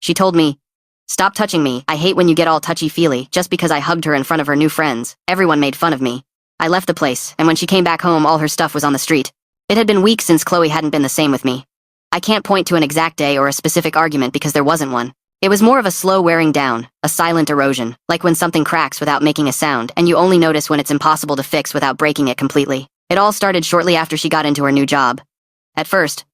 She told me, "Stop touching me, I hate when you get all touchy-feely," just because I hugged her in front of her new friends. Everyone made fun of me. I left the place, and when she came back home all her stuff was on the street. It had been weeks since Chloe hadn't been the same with me. I can't point to an exact day or a specific argument because there wasn't one. It was more of a slow wearing down, a silent erosion, like when something cracks without making a sound and you only notice when it's impossible to fix without breaking it completely. It all started shortly after she got into her new job. At first,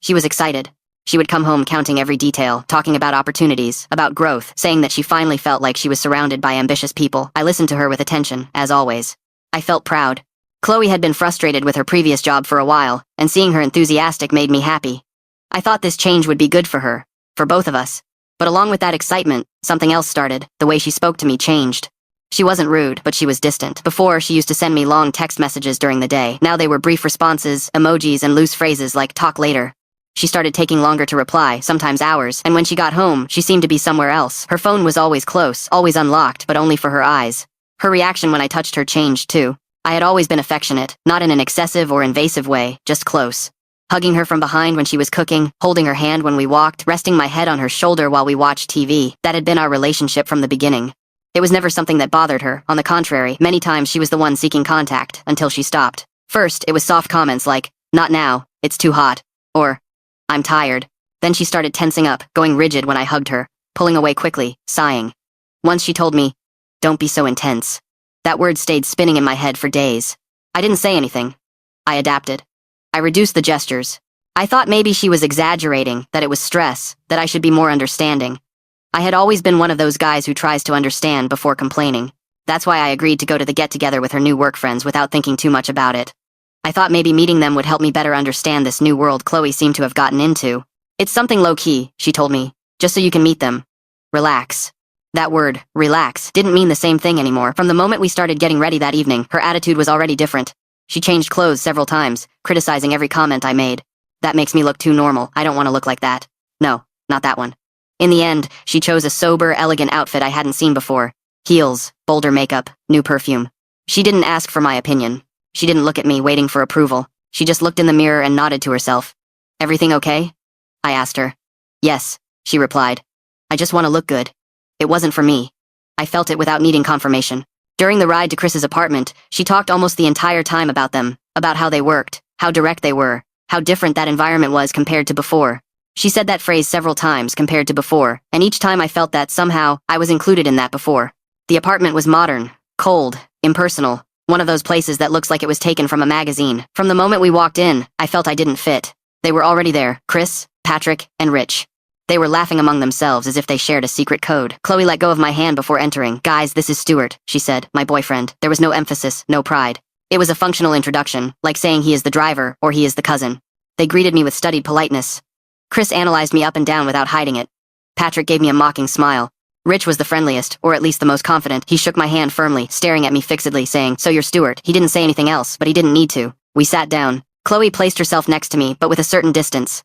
she was excited. She would come home counting every detail, talking about opportunities, about growth, saying that she finally felt like she was surrounded by ambitious people. I listened to her with attention, as always. I felt proud. Chloe had been frustrated with her previous job for a while, and seeing her enthusiastic made me happy. I thought this change would be good for her, for both of us. But along with that excitement, something else started. The way she spoke to me changed. She wasn't rude, but she was distant. Before, she used to send me long text messages during the day. Now they were brief responses, emojis, and loose phrases like "talk later." She started taking longer to reply, sometimes hours, and when she got home, she seemed to be somewhere else. Her phone was always close, always unlocked, but only for her eyes. Her reaction when I touched her changed too. I had always been affectionate, not in an excessive or invasive way, just close. Hugging her from behind when she was cooking, holding her hand when we walked, resting my head on her shoulder while we watched TV. That had been our relationship from the beginning. It was never something that bothered her. On the contrary, many times she was the one seeking contact, until she stopped. First, it was soft comments like, "Not now, it's too hot," or "I'm tired." Then she started tensing up, going rigid when I hugged her, pulling away quickly, sighing. Once she told me, "Don't be so intense." That word stayed spinning in my head for days. I didn't say anything. I adapted. I reduced the gestures. I thought maybe she was exaggerating, that it was stress, that I should be more understanding. I had always been one of those guys who tries to understand before complaining. That's why I agreed to go to the get-together with her new work friends without thinking too much about it. I thought maybe meeting them would help me better understand this new world Chloe seemed to have gotten into. "It's something low-key," she told me, "just so you can meet them. Relax." That word, relax, didn't mean the same thing anymore. From the moment we started getting ready that evening, her attitude was already different. She changed clothes several times, criticizing every comment I made. "That makes me look too normal. I don't want to look like that." No, not that one. In the end, she chose a sober, elegant outfit I hadn't seen before. Heels, bolder makeup, new perfume. She didn't ask for my opinion. She didn't look at me, waiting for approval. She just looked in the mirror and nodded to herself. "Everything okay?" I asked her. "Yes," she replied. "I just want to look good." It wasn't for me. I felt it without needing confirmation. During the ride to Chris's apartment, she talked almost the entire time about them, about how they worked, how direct they were, how different that environment was compared to before. She said that phrase several times, compared to before, and each time I felt that somehow I was included in that before. The apartment was modern, cold, impersonal, one of those places that looks like it was taken from a magazine. From the moment we walked in, I felt I didn't fit. They were already there, Chris, Patrick, and Rich. They were laughing among themselves as if they shared a secret code. Chloe let go of my hand before entering. "Guys, this is Stuart," she said, "my boyfriend." There was no emphasis, no pride. It was a functional introduction, like saying he is the driver or he is the cousin. They greeted me with studied politeness. Chris analyzed me up and down without hiding it. Patrick gave me a mocking smile. Rich was the friendliest, or at least the most confident. He shook my hand firmly, staring at me fixedly, saying, "So you're Stuart." He didn't say anything else, but he didn't need to. We sat down. Chloe placed herself next to me, but with a certain distance.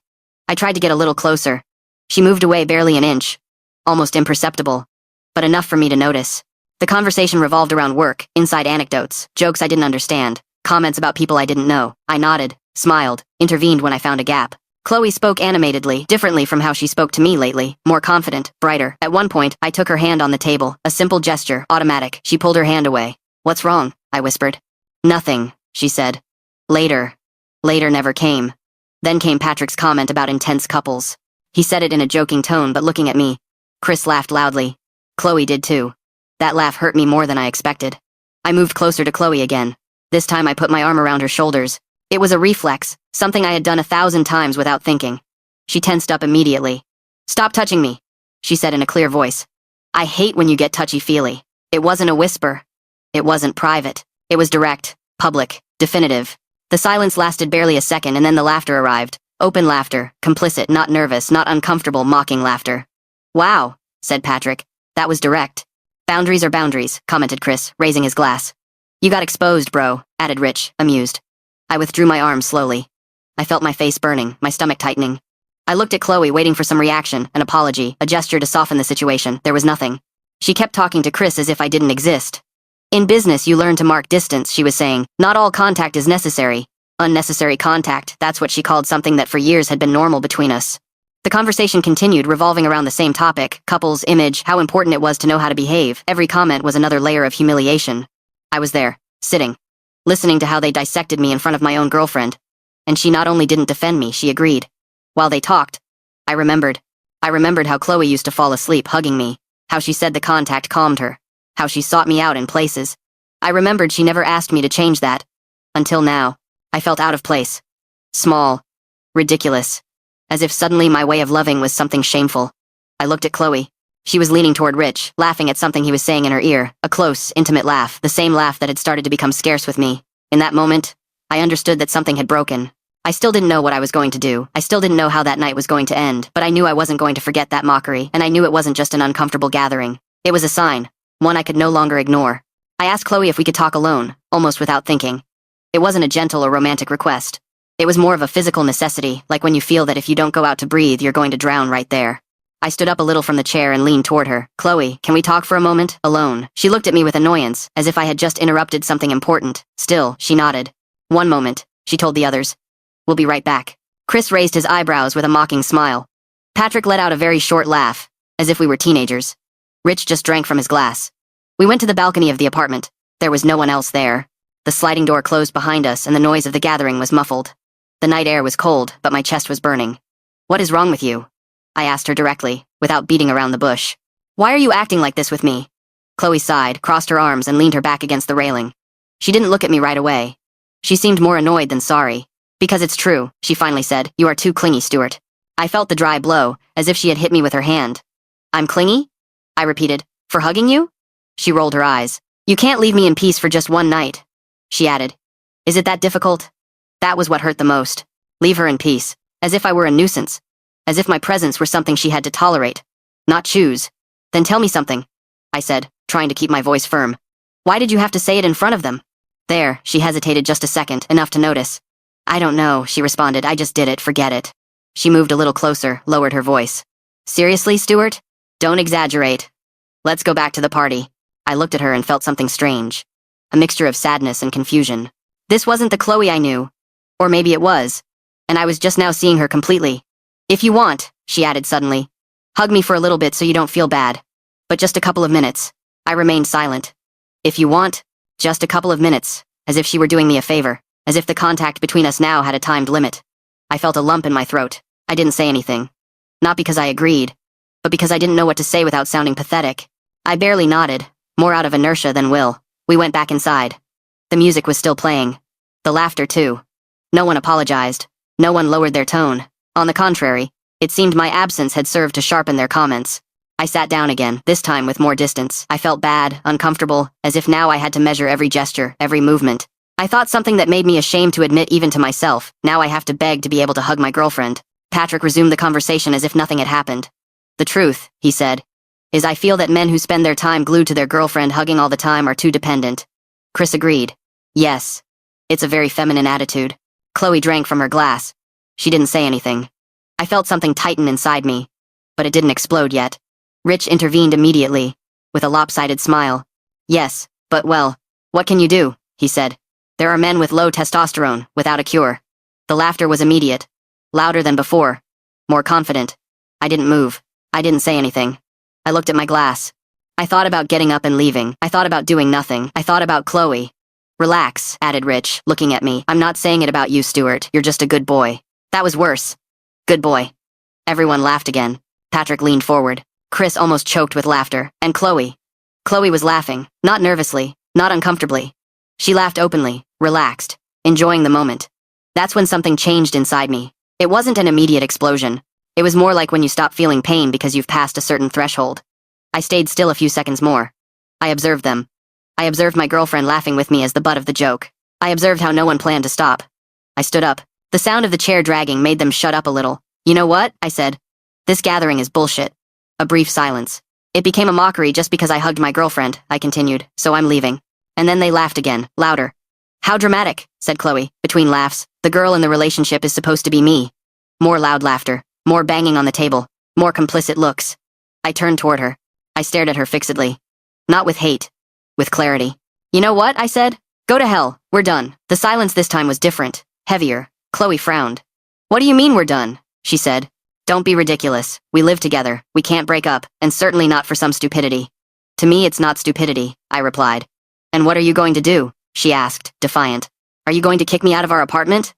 I tried to get a little closer. She moved away barely an inch. Almost imperceptible. But enough for me to notice. The conversation revolved around work, inside anecdotes, jokes I didn't understand, comments about people I didn't know. I nodded, smiled, intervened when I found a gap. Chloe spoke animatedly, differently from how she spoke to me lately, more confident, brighter. At one point, I took her hand on the table, a simple gesture, automatic. She pulled her hand away. "What's wrong?" I whispered. "Nothing," she said. Later. Later never came. Then came Patrick's comment about intense couples. He said it in a joking tone, but looking at me. Chris laughed loudly. Chloe did too. That laugh hurt me more than I expected. I moved closer to Chloe again. This time I put my arm around her shoulders. It was a reflex, something I had done 1,000 times without thinking. She tensed up immediately. "Stop touching me," she said in a clear voice. "I hate when you get touchy-feely." It wasn't a whisper. It wasn't private. It was direct, public, definitive. The silence lasted barely a second, and then the laughter arrived. Open laughter, complicit, not nervous, not uncomfortable, mocking laughter. "Wow," said Patrick. "That was direct." "Boundaries are boundaries," commented Chris, raising his glass. "You got exposed, bro," added Rich, amused. I withdrew my arm slowly. I felt my face burning, my stomach tightening. I looked at Chloe, waiting for some reaction, an apology, a gesture to soften the situation. There was nothing. She kept talking to Chris as if I didn't exist. "In business, you learn to mark distance," she was saying. "Not all contact is necessary. Unnecessary contact, that's what she called something that for years had been normal between us." The conversation continued, revolving around the same topic: couples, image, how important it was to know how to behave. Every comment was another layer of humiliation. I was there, sitting, listening to how they dissected me in front of my own girlfriend. And she not only didn't defend me, she agreed. While they talked, I remembered. I remembered how Chloe used to fall asleep hugging me, how she said the contact calmed her, how she sought me out in places. I remembered she never asked me to change that. Until now, I felt out of place. Small. Ridiculous. As if suddenly my way of loving was something shameful. I looked at Chloe. She was leaning toward Rich, laughing at something he was saying in her ear, a close, intimate laugh, the same laugh that had started to become scarce with me. In that moment, I understood that something had broken. I still didn't know what I was going to do. I still didn't know how that night was going to end, but I knew I wasn't going to forget that mockery, and I knew it wasn't just an uncomfortable gathering. It was a sign, one I could no longer ignore. I asked Chloe if we could talk alone, almost without thinking. It wasn't a gentle or romantic request. It was more of a physical necessity, like when you feel that if you don't go out to breathe, you're going to drown right there. I stood up a little from the chair and leaned toward her. Chloe, can we talk for a moment? Alone. She looked at me with annoyance, as if I had just interrupted something important. Still, she nodded. One moment, she told the others. We'll be right back. Chris raised his eyebrows with a mocking smile. Patrick let out a very short laugh, as if we were teenagers. Rich just drank from his glass. We went to the balcony of the apartment. There was no one else there. The sliding door closed behind us and the noise of the gathering was muffled. The night air was cold, but my chest was burning. What is wrong with you? I asked her directly, without beating around the bush. Why are you acting like this with me? Chloe sighed, crossed her arms, and leaned her back against the railing. She didn't look at me right away. She seemed more annoyed than sorry. Because it's true, she finally said. You are too clingy, Stuart. I felt the dry blow, as if she had hit me with her hand. I'm clingy? I repeated. For hugging you? She rolled her eyes. You can't leave me in peace for just one night. She added. Is it that difficult? That was what hurt the most. Leave her in peace. As if I were a nuisance. As if my presence were something she had to tolerate. Not choose. Then tell me something, I said, trying to keep my voice firm. Why did you have to say it in front of them? There, she hesitated just a second, enough to notice. I don't know, she responded. I just did it, forget it. She moved a little closer, lowered her voice. Seriously, Stuart? Don't exaggerate. Let's go back to the party. I looked at her and felt something strange. A mixture of sadness and confusion. This wasn't the Chloe I knew. Or maybe it was. And I was just now seeing her completely. If you want, she added suddenly. Hug me for a little bit so you don't feel bad. But just a couple of minutes. I remained silent. If you want, just a couple of minutes, as if she were doing me a favor, as if the contact between us now had a timed limit. I felt a lump in my throat. I didn't say anything. Not because I agreed, but because I didn't know what to say without sounding pathetic. I barely nodded, more out of inertia than will. We went back inside. The music was still playing. The laughter, too. No one apologized. No one lowered their tone. On the contrary, it seemed my absence had served to sharpen their comments. I sat down again, this time with more distance. I felt bad, uncomfortable, as if now I had to measure every gesture, every movement. I thought something that made me ashamed to admit even to myself. Now I have to beg to be able to hug my girlfriend. Patrick resumed the conversation as if nothing had happened. The truth, he said, is I feel that men who spend their time glued to their girlfriend hugging all the time are too dependent. Chris agreed. Yes. It's a very feminine attitude. Chloe drank from her glass. She didn't say anything. I felt something tighten inside me, but it didn't explode yet. Rich intervened immediately, with a lopsided smile. Yes, but well, what can you do, he said. There are men with low testosterone, without a cure. The laughter was immediate. Louder than before. More confident. I didn't move. I didn't say anything. I looked at my glass. I thought about getting up and leaving. I thought about doing nothing. I thought about Chloe. Relax, added Rich, looking at me. I'm not saying it about you, Stuart. You're just a good boy. That was worse. Good boy. Everyone laughed again. Patrick leaned forward. Chris almost choked with laughter. And Chloe. Chloe was laughing. Not nervously. Not uncomfortably. She laughed openly, relaxed, enjoying the moment. That's when something changed inside me. It wasn't an immediate explosion. It was more like when you stop feeling pain because you've passed a certain threshold. I stayed still a few seconds more. I observed them. I observed my girlfriend laughing with me as the butt of the joke. I observed how no one planned to stop. I stood up. The sound of the chair dragging made them shut up a little. You know what? I said. This gathering is bullshit. A brief silence. It became a mockery just because I hugged my girlfriend, I continued, so I'm leaving. And then they laughed again, louder. How dramatic, said Chloe, between laughs. The girl in the relationship is supposed to be me. More loud laughter, more banging on the table, more complicit looks. I turned toward her. I stared at her fixedly. Not with hate. With clarity. You know what, I said? Go to hell, we're done. The silence this time was different, heavier. Chloe frowned. What do you mean we're done? She said. Don't be ridiculous. We live together. We can't break up, and certainly not for some stupidity. To me, it's not stupidity, I replied. And what are you going to do? She asked, defiant. Are you going to kick me out of our apartment?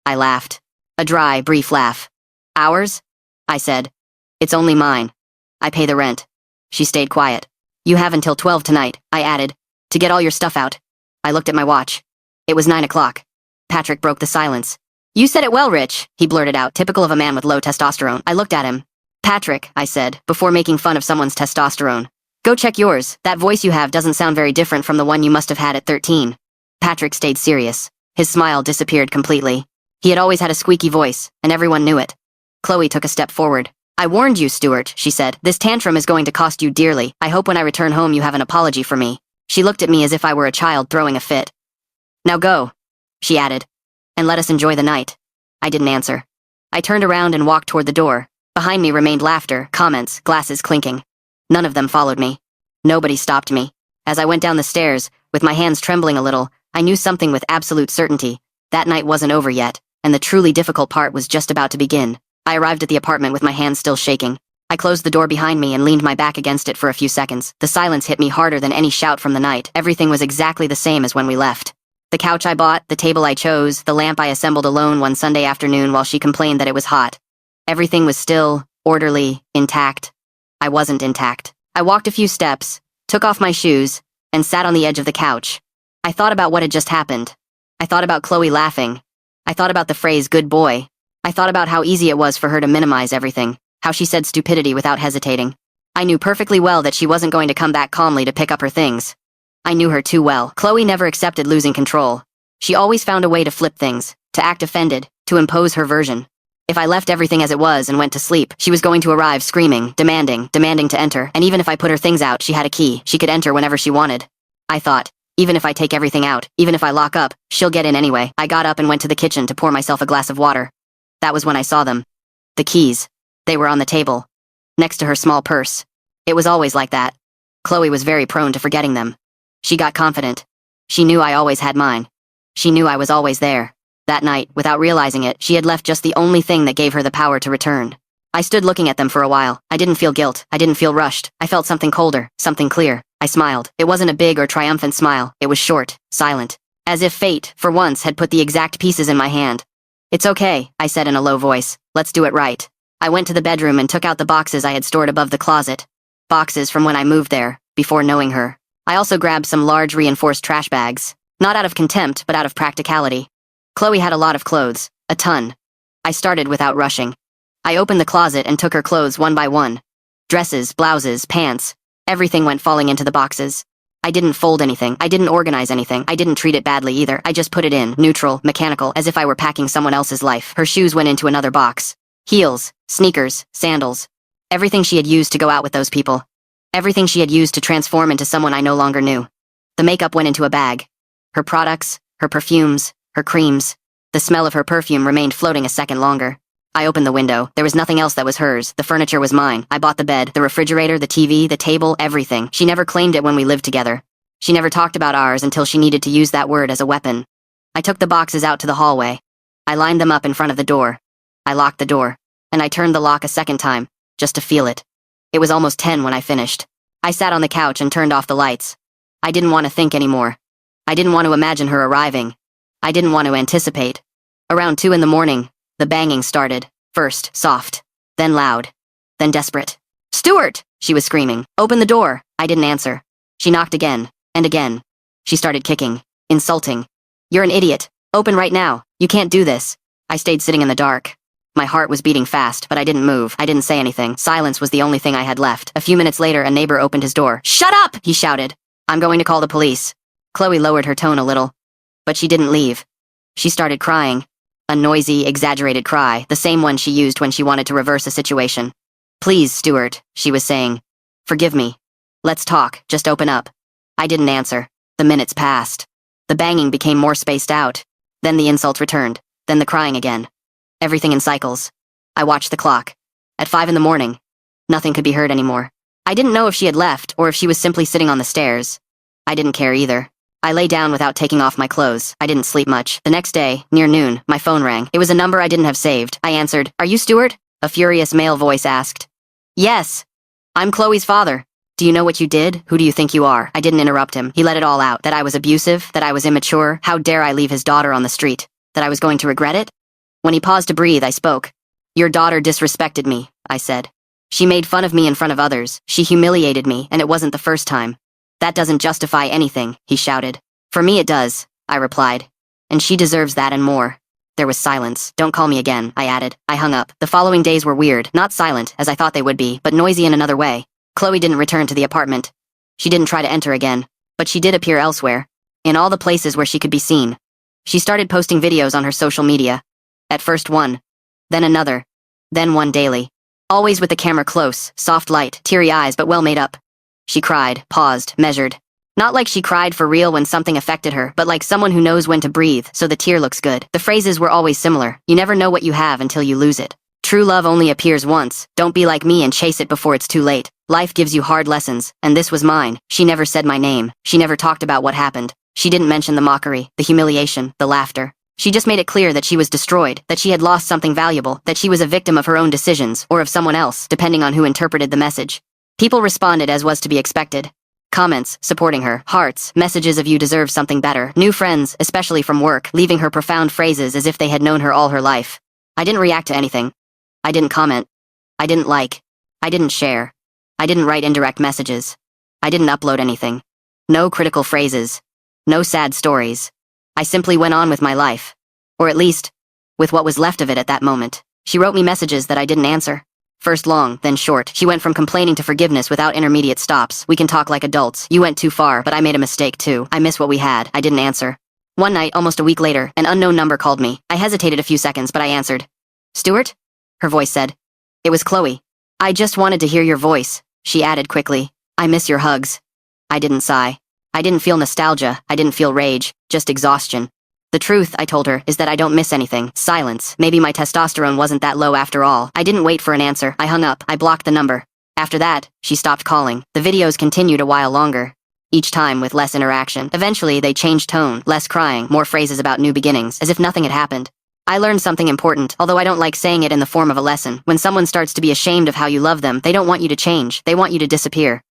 I laughed. A dry, brief laugh. Ours? I said. It's only mine. I pay the rent. She stayed quiet. You have until 12 tonight, I added, to get all your stuff out. I looked at my watch. It was 9 o'clock. Patrick broke the silence. You said it well, Rich, he blurted out, typical of a man with low testosterone. I looked at him. Patrick, I said, before making fun of someone's testosterone. Go check yours. That voice you have doesn't sound very different from the one you must have had at 13. Patrick stayed serious. His smile disappeared completely. He had always had a squeaky voice, and everyone knew it. Chloe took a step forward. I warned you, Stuart, she said. This tantrum is going to cost you dearly. I hope when I return home you have an apology for me. She looked at me as if I were a child throwing a fit. Now go, she added, and let us enjoy the night. I didn't answer. I turned around and walked toward the door. Behind me remained laughter, comments, glasses clinking. None of them followed me. Nobody stopped me. As I went down the stairs, with my hands trembling a little, I knew something with absolute certainty. That night wasn't over yet, and the truly difficult part was just about to begin. I arrived at the apartment with my hands still shaking. I closed the door behind me and leaned my back against it for a few seconds. The silence hit me harder than any shout from the night. Everything was exactly the same as when we left. The couch I bought, the table I chose, the lamp I assembled alone one Sunday afternoon while she complained that it was hot. Everything was still, orderly, intact. I wasn't intact. I walked a few steps, took off my shoes, and sat on the edge of the couch. I thought about what had just happened. I thought about Chloe laughing. I thought about the phrase, good boy. I thought about how easy it was for her to minimize everything, how she said stupidity without hesitating. I knew perfectly well that she wasn't going to come back calmly to pick up her things. I knew her too well. Chloe never accepted losing control. She always found a way to flip things, to act offended, to impose her version. If I left everything as it was and went to sleep, she was going to arrive screaming, demanding to enter, and even if I put her things out, she had a key. She could enter whenever she wanted. I thought, even if I take everything out, even if I lock up, she'll get in anyway. I got up and went to the kitchen to pour myself a glass of water. That was when I saw them. The keys. They were on the table, next to her small purse. It was always like that. Chloe was very prone to forgetting them. She got confident. She knew I always had mine. She knew I was always there. That night, without realizing it, she had left just the only thing that gave her the power to return. I stood looking at them for a while. I didn't feel guilt. I didn't feel rushed. I felt something colder, something clear. I smiled. It wasn't a big or triumphant smile. It was short, silent. As if fate, for once, had put the exact pieces in my hand. It's okay, I said in a low voice. Let's do it right. I went to the bedroom and took out the boxes I had stored above the closet. Boxes from when I moved there, before knowing her. I also grabbed some large reinforced trash bags. Not out of contempt, but out of practicality. Chloe had a lot of clothes. A ton. I started without rushing. I opened the closet and took her clothes one by one. Dresses, blouses, pants. Everything went falling into the boxes. I didn't fold anything. I didn't organize anything. I didn't treat it badly either. I just put it in, neutral, mechanical, as if I were packing someone else's life. Her shoes went into another box. Heels, sneakers, sandals. Everything she had used to go out with those people. Everything she had used to transform into someone I no longer knew. The makeup went into a bag. Her products, her perfumes, her creams. The smell of her perfume remained floating a second longer. I opened the window. There was nothing else that was hers. The furniture was mine. I bought the bed, the refrigerator, the TV, the table, everything. She never claimed it when we lived together. She never talked about ours until she needed to use that word as a weapon. I took the boxes out to the hallway. I lined them up in front of the door. I locked the door. And I turned the lock a second time, just to feel it. It was almost 10 when I finished. I sat on the couch and turned off the lights. I didn't want to think anymore. I didn't want to imagine her arriving. I didn't want to anticipate. Around 2 in the morning, the banging started. First, soft. Then loud. Then desperate. "Stuart!" she was screaming. "Open the door!" I didn't answer. She knocked again. And again. She started kicking. Insulting. "You're an idiot. Open right now. You can't do this." I stayed sitting in the dark. My heart was beating fast, but I didn't move. I didn't say anything. Silence was the only thing I had left. A few minutes later, a neighbor opened his door. "Shut up!" he shouted. "I'm going to call the police." Chloe lowered her tone a little. But she didn't leave. She started crying. A noisy, exaggerated cry, the same one she used when she wanted to reverse a situation. "Please, Stuart," she was saying. "Forgive me. Let's talk, just open up." I didn't answer. The minutes passed. The banging became more spaced out. Then the insults returned. Then the crying again. Everything in cycles. I watched the clock. At 5 in the morning. Nothing could be heard anymore. I didn't know if she had left or if she was simply sitting on the stairs. I didn't care either. I lay down without taking off my clothes. I didn't sleep much. The next day, near noon, my phone rang. It was a number I didn't have saved. I answered. "Are you Stuart?" A furious male voice asked. Yes. I'm Chloe's father. Do you know what you did? Who do you think you are? I didn't interrupt him. He let it all out. That I was abusive, that I was immature. How dare I leave his daughter on the street? That I was going to regret it? When he paused to breathe, I spoke. Your daughter disrespected me, I said. She made fun of me in front of others. She humiliated me, and it wasn't the first time. That doesn't justify anything, he shouted. For me it does, I replied. And she deserves that and more. There was silence. Don't call me again, I added. I hung up. The following days were weird, not silent, as I thought they would be, but noisy in another way. Chloe didn't return to the apartment. She didn't try to enter again, but she did appear elsewhere, in all the places where she could be seen. She started posting videos on her social media. At first one, then another, then one daily. Always with the camera close, soft light, teary eyes but well made up. She cried, paused, measured. Not like she cried for real when something affected her, but like someone who knows when to breathe, so the tear looks good. The phrases were always similar. You never know what you have until you lose it. True love only appears once. Don't be like me and chase it before it's too late. Life gives you hard lessons, and this was mine. She never said my name. She never talked about what happened. She didn't mention the mockery, the humiliation, the laughter. She just made it clear that she was destroyed, that she had lost something valuable, that she was a victim of her own decisions, or of someone else, depending on who interpreted the message. People responded as was to be expected. Comments, supporting her, hearts, messages of you deserve something better, new friends, especially from work, leaving her profound phrases as if they had known her all her life. I didn't react to anything. I didn't comment. I didn't like. I didn't share. I didn't write indirect messages. I didn't upload anything. No critical phrases. No sad stories. I simply went on with my life. Or at least, with what was left of it at that moment. She wrote me messages that I didn't answer. First long, then short. She went from complaining to forgiveness without intermediate stops. We can talk like adults. You went too far, but I made a mistake too. I miss what we had. I didn't answer. One night, almost a week later, an unknown number called me. I hesitated a few seconds, but I answered. Stuart? Her voice said. It was Chloe. I just wanted to hear your voice, she added quickly. I miss your hugs. I didn't sigh. I didn't feel nostalgia. I didn't feel rage. Just exhaustion. The truth, I told her, is that I don't miss anything. Silence. Maybe my testosterone wasn't that low after all. I didn't wait for an answer. I hung up. I blocked the number. After that, she stopped calling. The videos continued a while longer. Each time with less interaction. Eventually, they changed tone. Less crying. More phrases about new beginnings. As if nothing had happened. I learned something important, although I don't like saying it in the form of a lesson. When someone starts to be ashamed of how you love them, they don't want you to change. They want you to disappear.